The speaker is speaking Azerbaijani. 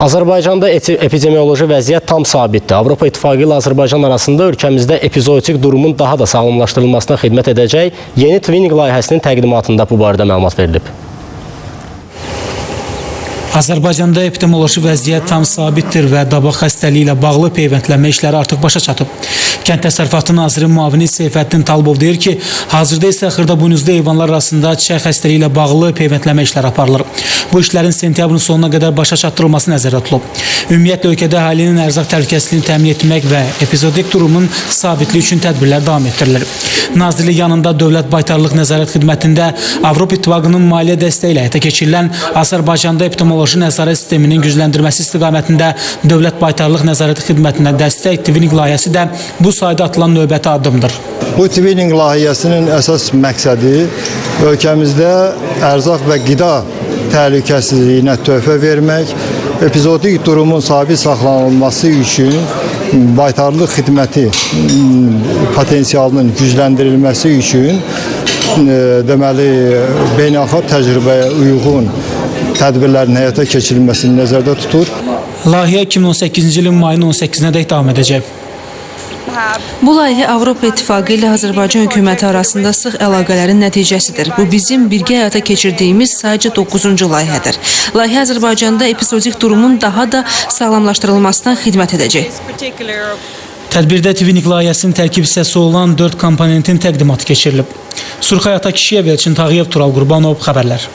Azərbaycanda epidemioloji vəziyyət tam sabitdir. Avropa İttifaqı ilə Azərbaycan arasında ölkəmizdə epizootik durumun daha da sağlamlaşdırılmasına xidmət edəcək yeni Twinning layihəsinin təqdimatında bu barədə məlumat verilib. Azərbaycanda epidemioloji vəziyyət tam sabitdir və dabaq xəstəliyi ilə bağlı peyvəndlənmə işləri artıq başa çatıb. Kənd Təsərrüfatı Naziri müavini Seyfəddin Talbov deyir ki, hazırda isə xırdabuynuzlu heyvanlar arasında çiçək xəstəliyi ilə bağlı peyvəndlənmə işləri aparılır. Bu işlərin sentyabrın sonuna qədər başa çatdırılması nəzərdə tutulub. Ümumiyyətlə, ölkədə əhalinin ərzaq təhlükəsizliyini təmin etmək və epizodik durumun sabitliyi üçün tədbirlər davam etdirilir. Nazirlik yanında Dövlət Baytarlıq Nəzarət Xidmətində Avropa İttifaqının maliyyə dəstəyi ilə həyata keçirilən Azərbaycanda epidemioloji nəzarət sisteminin gücləndirməsi istiqamətində Dövlət Baytarlıq Nəzarət Xidmətinə dəstək Twinning layihəsi də bu sayda atılan növbəti addımdır. Bu Twinning layihəsinin əsas məqsədi ölkəmizdə ərzaq və qida təhlükəsizliyinə töhfə vermək, epizodik durumun sabit saxlanılması üçün baytarlıq xidməti potensialının gücləndirilməsi üçün deməli beynəlxalq təcrübəyə uyğun tədbirlərin həyata keçirilməsini nəzərdə tutur. Layihə 2018-ci ilin mayın 18-nə dək davam edəcək. Bu layihə Avropa İttifaqı ilə Azərbaycan hökuməti arasında sıx əlaqələrin nəticəsidir. Bu bizim birgə həyata keçirdiyimiz sadəcə 9-cu layihədir. Layihə Azərbaycanda epizodik durumun daha da sağlamlaşdırılmasına xidmət edəcək. Tədbirdə Twinning layihəsinin tərkib hissəsi olan 4 komponentin təqdimatı keçirilib. Surxay Atakişiyev, Elçin Tağıyev, Tural Qurbanov, xəbərlər.